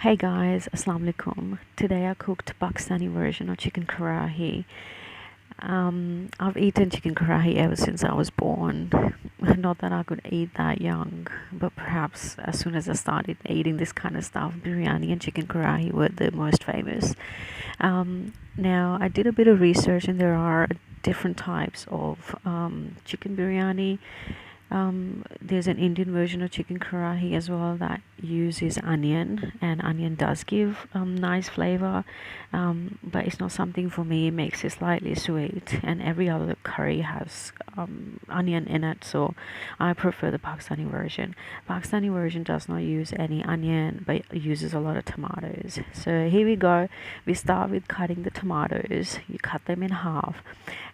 Hey guys, Assalamu alaikum. Today I cooked Pakistani version of chicken Karrahi. I've eaten chicken Karrahi ever since I was born. Not that I could eat that young, but perhaps as soon as I started eating this kind of stuff, biryani and chicken Karrahi were the most famous. Now I did a bit of research, and there are different types of chicken biryani. There's an Indian version of chicken Karrahi as well that uses onion, and onion does give nice flavor, but it's not something for me. It makes it slightly sweet, and every other curry has onion in it, so I prefer the Pakistani version. Pakistani version does not use any onion, but uses a lot of tomatoes. So here we go. We start with cutting the tomatoes. You cut them in half,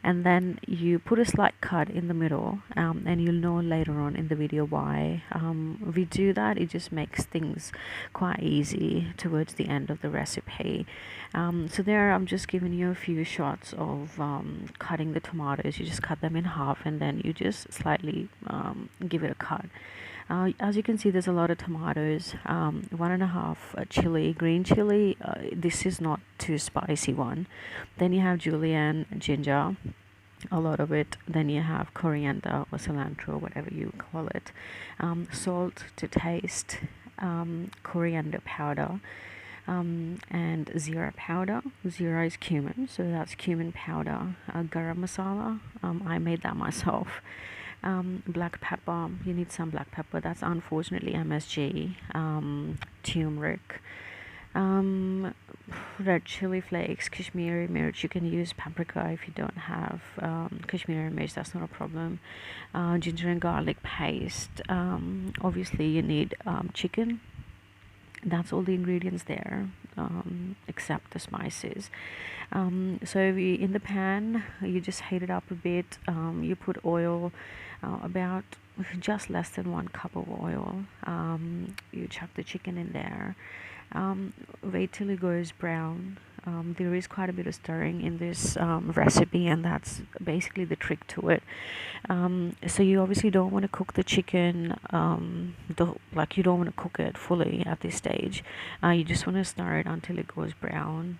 and then you put a slight cut in the middle, and you'll know later on in the video why we do that. It just makes things quite easy towards the end of the recipe. So there I'm just giving you a few shots of cutting the tomatoes. You just cut them in half, and then you just slightly give it a cut. As you can see, there's a lot of tomatoes, 1.5 chili, green chili. This is not too spicy one. Then you have Julian Ginger, a lot of it. Then you have coriander or cilantro, whatever you call it. Salt to taste, coriander powder, and zira powder. Zira is cumin, so that's cumin powder. Garam masala, I made that myself. Black pepper, you need some black pepper, that's unfortunately MSG. Turmeric, red chili flakes, Kashmiri Mirch. You can use Paprika if you don't have Kashmiri Mirch, that's not a problem. Ginger and garlic paste. Obviously you need chicken. That's all the ingredients there, except the spices. So in the pan, you just heat it up a bit. You put oil, about just less than 1 cup of oil. You chuck the chicken in there. Wait till it goes brown. There is quite a bit of stirring in this recipe, and that's basically the trick to it. So you obviously don't want to cook the chicken, you don't want to cook it fully at this stage. You just want to stir it until it goes brown.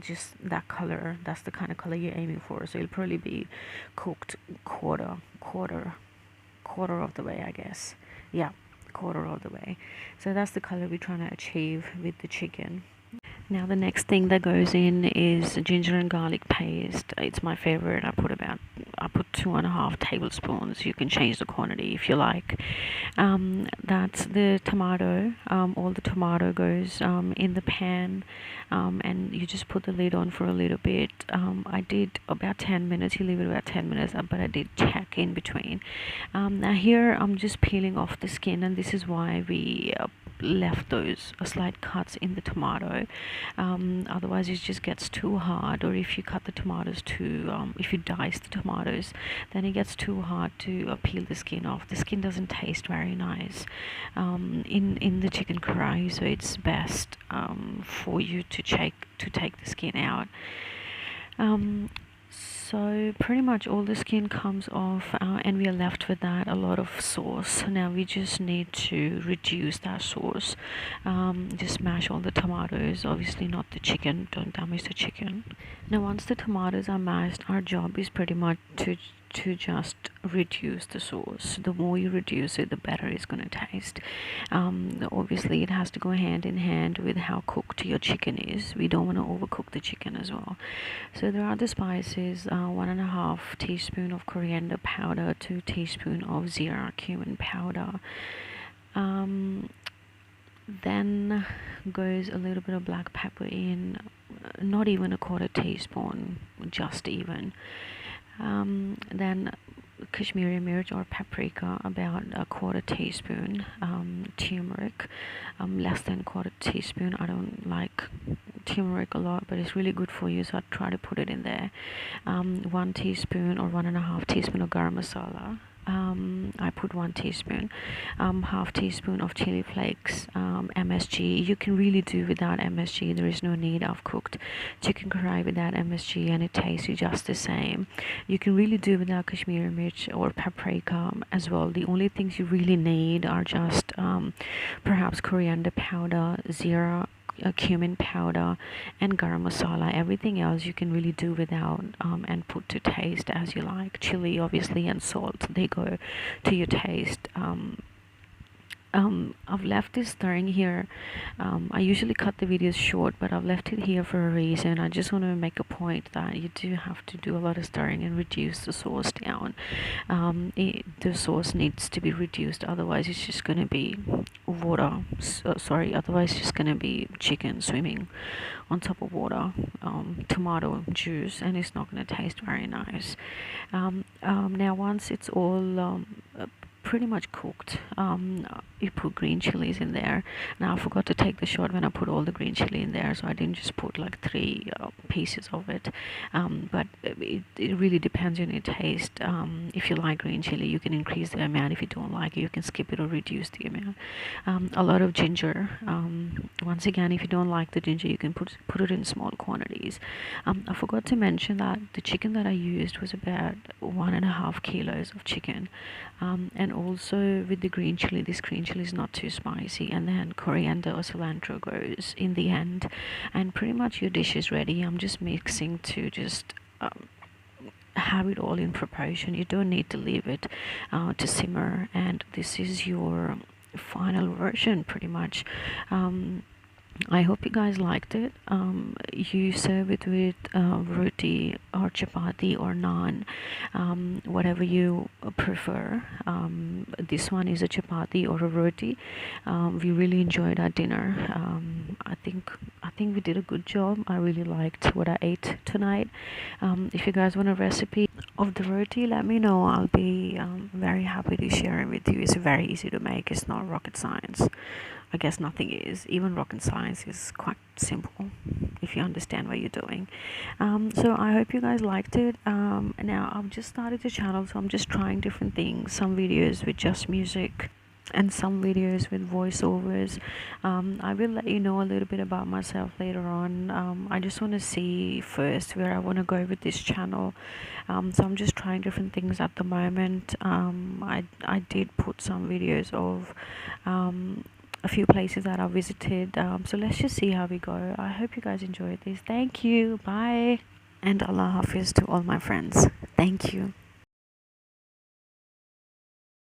Just that color, that's the kind of color you're aiming for. So it'll probably be cooked quarter of the way, I guess. Yeah, quarter of the way. So that's the color we're trying to achieve with the chicken. Now the next thing that goes in is ginger and garlic paste. It's my favorite. I put 2.5 tablespoons. You can change the quantity if you like. That's the tomato. All the tomato goes in the pan, and you just put the lid on for a little bit. I did about 10 minutes. You leave it about 10 minutes, but I did check in between. Now here I'm just peeling off the skin, and this is why we left those slight cuts in the tomato. Otherwise it just gets too hard, or if you cut the tomatoes if you dice the tomatoes, then it gets too hard to peel the skin off. The skin doesn't taste very nice in the chicken Karrahi, so it's best for you to take the skin out. So pretty much all the skin comes off, and we are left with that a lot of sauce. Now we just need to reduce that sauce. Just mash all the tomatoes, obviously not the chicken, don't damage the chicken. Now once the tomatoes are mashed, our job is pretty much to just reduce the sauce. The more you reduce it, the better it's going to taste. Obviously it has to go hand in hand with how cooked your chicken is. We don't want to overcook the chicken as well. So there are the spices: 1.5 teaspoon of coriander powder, 2 teaspoon of zira cumin powder. Then goes a little bit of black pepper in, not even a 1/4 teaspoon, just even. Then Kashmiri Mirch or Paprika, about a 1/4 teaspoon. Turmeric, less than 1/4 teaspoon. I don't like turmeric a lot, but it's really good for you, so I try to put it in there. 1 teaspoon or 1.5 teaspoon of garam masala. I put 1 teaspoon, half teaspoon of chili flakes, MSG. You can really do without MSG. There is no need. I've cooked chicken Karrahi without MSG and it tastes just the same. You can really do without Kashmiri Mirch or Paprika as well. The only things you really need are just perhaps coriander powder, zira, cumin powder, and garam masala. Everything else you can really do without, and put to taste as you like. Chili obviously and salt, they go to your taste. I've left this stirring here. I usually cut the videos short, but I've left it here for a reason. I just want to make a point that you do have to do a lot of stirring and reduce the sauce down. The sauce needs to be reduced, otherwise it's just going to be water. Otherwise it's just going to be chicken swimming on top of water, tomato juice, and it's not going to taste very nice. Now once it's all pretty much cooked, you put green chilies in there. Now I forgot to take the shot when I put all the green chili in there, so I didn't just put like 3 pieces of it, but it really depends on your taste. If you like green chili, you can increase the amount. If you don't like it, you can skip it or reduce the amount. A lot of ginger. Once again, if you don't like the ginger, you can put it in small quantities. I forgot to mention that the chicken that I used was about 1.5 kilos of chicken, and also with the green chili, this green chili is not too spicy, and then coriander or cilantro goes in the end, and pretty much your dish is ready. I'm just mixing to just have it all in proportion. You don't need to leave it to simmer, and this is your final version pretty much. I hope you guys liked it. You serve it with roti or chapati or naan, whatever you prefer. This one is a chapati or a roti. We really enjoyed our dinner. I think we did a good job. I really liked what I ate tonight. If you guys want a recipe of the roti, let me know. I'll be very happy to share it with you. It's very easy to make. It's not rocket science. I guess nothing is. Even rocket science is quite simple if you understand what you're doing. So I hope you guys liked it. Now I've just started the channel, so I'm just trying different things. Some videos with just music and some videos with voiceovers. I will let you know a little bit about myself later on. I just want to see first where I want to go with this channel. So I'm just trying different things at the moment. I did put some videos of a few places that I visited, so let's just see how we go. I hope you guys enjoyed this. Thank you. Bye, and Allah Hafiz to all my friends. Thank you.